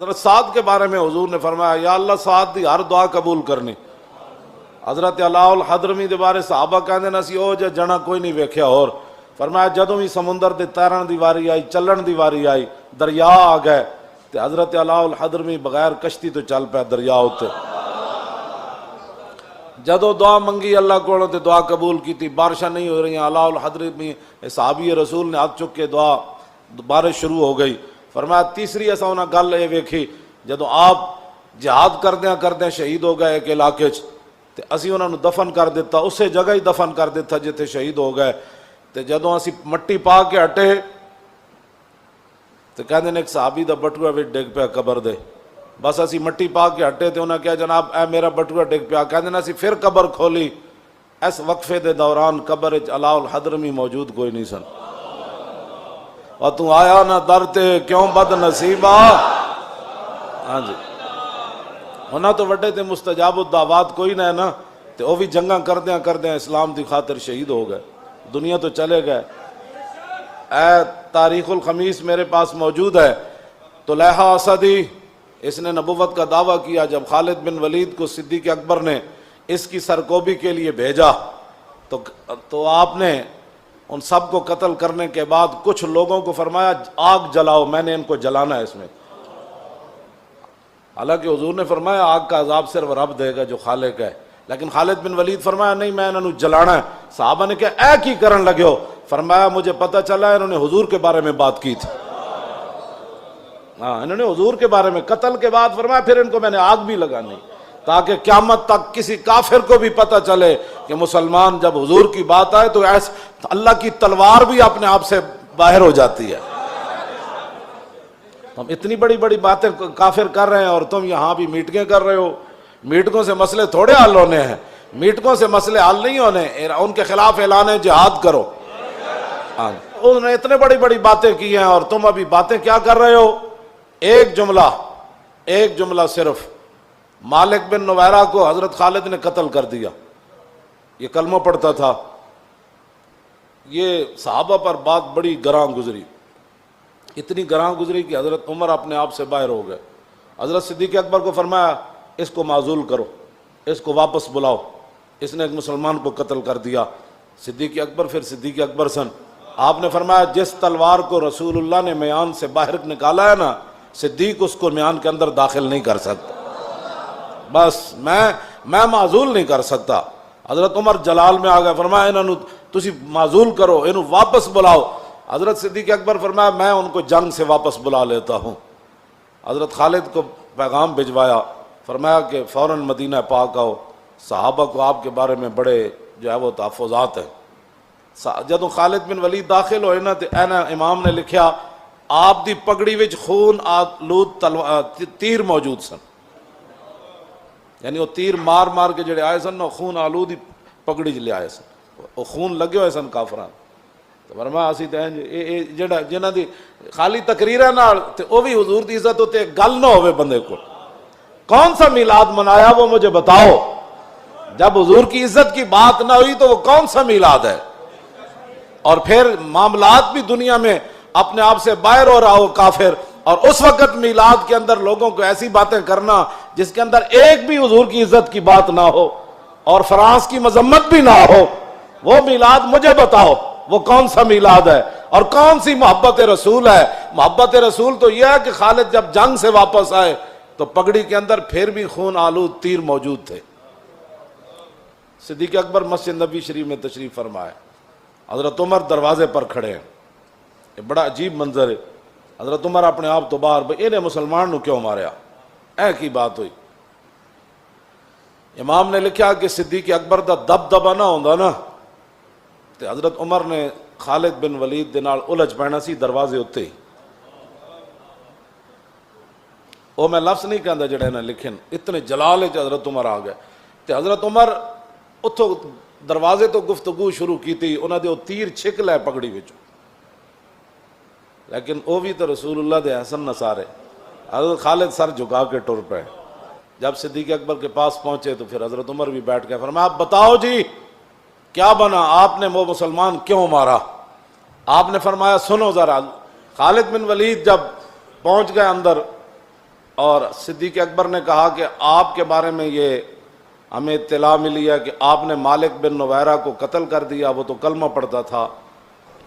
حضرت سعد کے بارے میں حضور نے فرمایا یا اللہ سعد دی ہر دعا قبول کرنی۔ حضرت علاء الحضرمی دے بارے صحابہ کہندے نا سی او جنا کوئی نہیں ویکھیا اور فرمایا جدوں بھی سمندر دے تیرن دی واری آئی چلن دی واری آئی دریا آ گئے تے حضرت علاء الحضرمی بغیر کشتی تو چل پیا دریا اتے جدوں دعا منگی اللہ کو تے دعا قبول کی بارشاں نہیں ہو رہی علاء الحضرمی صحابی رسول نے ہاتھ چک کے دعا بارش شروع ہو گئی۔ فرمایا تیسری ایسا انہاں گل یہ ویکھی جدوں آپ جہاد کردیاں شہید ہو گئے ایک علاقے تے اسی انہاں نو دفن کر دیتا اسے جگہ ہی دفن کر دیتا جتے شہید ہو گئے تے جدوں اسی مٹی پا کے ہٹے تے کہندے نے ایک صحابی دا بٹوا وچ ڈگ پیا قبر دے بس اسی مٹی پا کے ہٹے تے انہاں کہا جناب اے میرا بٹوا ڈگ پیا کہندے نے اسی پھر قبر کھولی اس وقفے دے دوران قبر وچ علاء الحضرمی موجود کوئی نہیں سن اور تو آیا نہ در تے کیوں بد نصیبہ۔ ہاں جی انہاں تو وڈے تے مستجاب الدعوات کوئی نہ ہے نا تے او بھی جنگاں کردیاں اسلام دی خاطر شہید ہو گئے دنیا تو چلے گئے۔ اے تاریخ الخمیس میرے پاس موجود ہے طلحہ اسدی اس نے نبوت کا دعویٰ کیا جب خالد بن ولید کو صدیق اکبر نے اس کی سرکوبی کے لیے بھیجا تو آپ نے ان سب کو قتل کرنے کے بعد کچھ لوگوں کو فرمایا آگ جلاؤ میں نے ان کو جلانا ہے اس میں، حالانکہ حضور نے فرمایا آگ کا عذاب صرف رب دے گا جو خالق ہے، لیکن خالد بن ولید فرمایا نہیں میں انہوں نے جلانا ہے۔ صحابہ نے کہا اے کی کرن لگے ہو؟ فرمایا مجھے پتہ چلا انہوں نے حضور کے بارے میں بات کی تھی، ہاں انہوں نے حضور کے بارے میں قتل کے بعد فرمایا پھر ان کو میں نے آگ بھی لگانی تاکہ قیامت تک کسی کافر کو بھی پتہ چلے کہ مسلمان جب حضور کی بات آئے تو ایسا اللہ کی تلوار بھی اپنے آپ سے باہر ہو جاتی ہے۔ ہم اتنی بڑی بڑی باتیں کافر کر رہے ہیں اور تم یہاں بھی میٹنگیں کر رہے ہو۔ میٹنگوں سے مسئلے تھوڑے حل ہونے ہیں، میٹنگوں سے مسئلے حل نہیں ہونے، ان کے خلاف اعلان جہاد کرو۔ انہوں نے اتنے بڑی بڑی باتیں کی ہیں اور تم ابھی باتیں کیا کر رہے ہو؟ ایک جملہ صرف مالک بن نویرہ کو حضرت خالد نے قتل کر دیا، یہ کلمہ پڑھتا تھا، یہ صحابہ پر بات بڑی گراں گزری، اتنی گراں گزری کہ حضرت عمر اپنے آپ سے باہر ہو گئے۔ حضرت صدیق اکبر کو فرمایا اس کو معزول کرو، اس کو واپس بلاؤ، اس نے ایک مسلمان کو قتل کر دیا۔ صدیق اکبر پھر صدیق اکبر سن، آپ نے فرمایا جس تلوار کو رسول اللہ نے میان سے باہر نکالا ہے نا صدیق اس کو میان کے اندر داخل نہیں کر سکتا، بس میں معزول نہیں کر سکتا۔ حضرت عمر جلال میں آ گئے، فرمایا انہوں تسی معزول کرو، انہوں واپس بلاؤ۔ حضرت صدیق اکبر فرمایا میں ان کو جنگ سے واپس بلا لیتا ہوں۔ حضرت خالد کو پیغام بھجوایا، فرمایا کہ فوراً مدینہ پاک آؤ، صحابہ کو آپ کے بارے میں بڑے جو ہے وہ تحفظات ہیں۔ جدوں خالد بن ولید داخل ہوئے نا تے اینا امام نے لکھیا آپ دی پگڑی وچ خون آلود تیر موجود سن، یعنی وہ تیر مار مار کے جڑے آئے سن خون آلود ہی پگڑی چ لے آئے سن، وہ خون لگے ہوئے سن کافراں۔ تو فرمایا اسی تے جڑا جنہاں دی خالی تقریراں نال تے او بھی حضور دی عزت ہوتے گل نہ ہوئے بندے کو، کون سا میلاد منایا وہ مجھے بتاؤ؟ جب حضور کی عزت کی بات نہ ہوئی تو وہ کون سا میلاد ہے؟ اور پھر معاملات بھی دنیا میں اپنے آپ سے باہر ہو رہا ہو کافر، اور اس وقت میلاد کے اندر لوگوں کو ایسی باتیں کرنا جس کے اندر ایک بھی حضور کی عزت کی بات نہ ہو اور فرانس کی مذمت بھی نہ ہو، وہ میلاد مجھے بتاؤ وہ کون سا میلاد ہے اور کون سی محبت رسول ہے؟ محبت رسول تو یہ ہے کہ خالد جب جنگ سے واپس آئے تو پگڑی کے اندر پھر بھی خون آلود تیر موجود تھے۔ صدیق اکبر مسجد نبی شریف میں تشریف فرمائے، حضرت عمر دروازے پر کھڑے ہیں، یہ بڑا عجیب منظر ہے۔ حضرت عمر اپنے آپ تو باہر بھئی انہیں مسلمان نو کیوں ماریا، اے کی بات ہوئی؟ امام نے لکھا کہ صدیق اکبر دا دبدبا نہ ہوندا نا تے حضرت عمر نے خالد بن ولید دے نال الجھ پینا سی دروازے اتے ہی۔ وہ میں لفظ نہیں کہندا جڑے نے لکھن، اتنے جلال وچ حضرت عمر آ گئے تے حضرت عمر اتھوں دروازے تو گفتگو شروع کی تھی، انہاں دے او تیر چھک لے پگڑی وچ، لیکن وہ بھی تو رسول اللہ دے حسن نصارے۔ حضرت خالد سر جھکا کے ٹر پے، جب صدیق اکبر کے پاس پہنچے تو پھر حضرت عمر بھی بیٹھ گئے، فرمایا آپ بتاؤ جی کیا بنا، آپ نے وہ مسلمان کیوں مارا؟ آپ نے فرمایا سنو ذرا، خالد بن ولید جب پہنچ گئے اندر اور صدیق اکبر نے کہا کہ آپ کے بارے میں یہ ہمیں اطلاع ملی ہے کہ آپ نے مالک بن نویرہ کو قتل کر دیا، وہ تو کلمہ پڑھتا تھا۔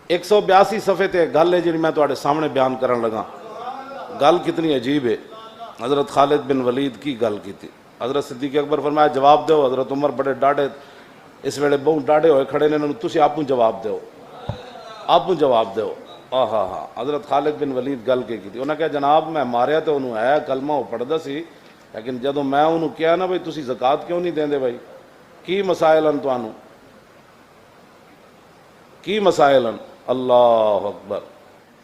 182 صفحے تے گل ہے جی میں تواڈے سامنے بیان کرن لگا۔ گل کتنی عجیب ہے، حضرت خالد بن ولید کی گل کی تھی۔ حضرت صدیق اکبر فرمایا جواب دیو۔ حضرت عمر بڑے ڈاڈے اس ویلے بہت ڈاڈے ہوئے کھڑے نے، انہوں نے تسی آپ جواب دیو، آپ جواب دیو۔ ہاں حضرت خالد بن ولید گل کی تھی، انہوں نے کہا جناب میں ماریا تو انہوں ہے کلمہ وہ پڑھدا سی، لیکن جدوں میں انہوں کیا نا بھائی تسی زکوٰۃ کیوں نہیں دیندے بھائی، کی مسائل ہیں تانوں، کی مسائل ہیں؟ اللہ اکبر۔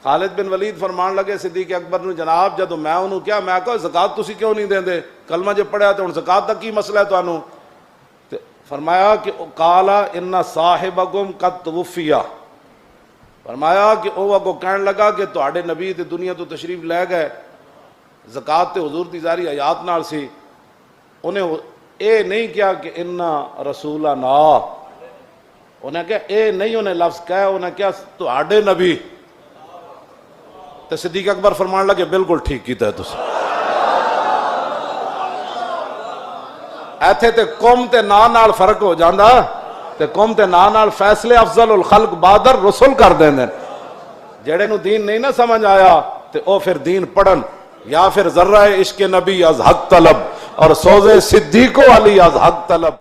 خالد بن ولید فرمان لگے صدیق اکبر نے جناب جدوں میں انہوں کیا میں کہا زکوٰۃ تسی کیوں نہیں دیندے، کلمہ جو پڑھیا تو ہن زکوٰۃ دا کی مسئلہ ہے تانوں؟ فرمایا کہ قال ان صاحبکم قد توفی، فرمایا کہ او اگو کہن لگا کہ تواڈے نبی تے دنیا تو تشریف لے گئے، زکوٰۃ تے حضور دی ظاہری حیات نال سی، انہیں اے نہیں کیا کہ ان رسولنا، انہیں کہا اے نہیں انہیں لفظ کہا، انہیں کیا تواڈے نبی۔ تے صدیق اکبر فرمان لگے بالکل ٹھیک کیتا ہے تسی، ایتھے تے قوم تے نا نال فرق ہو جاندا، تے قوم تے نا نال فیصلے افضل الخلق بادر رسول کر دیندے، جڑے نو دین نہیں نہ سمجھ آیا تے او پھر دین پڑھن، یا پھر ذرہ عشق نبی از حق طلب اور سوز صدیق علی از حق طلب۔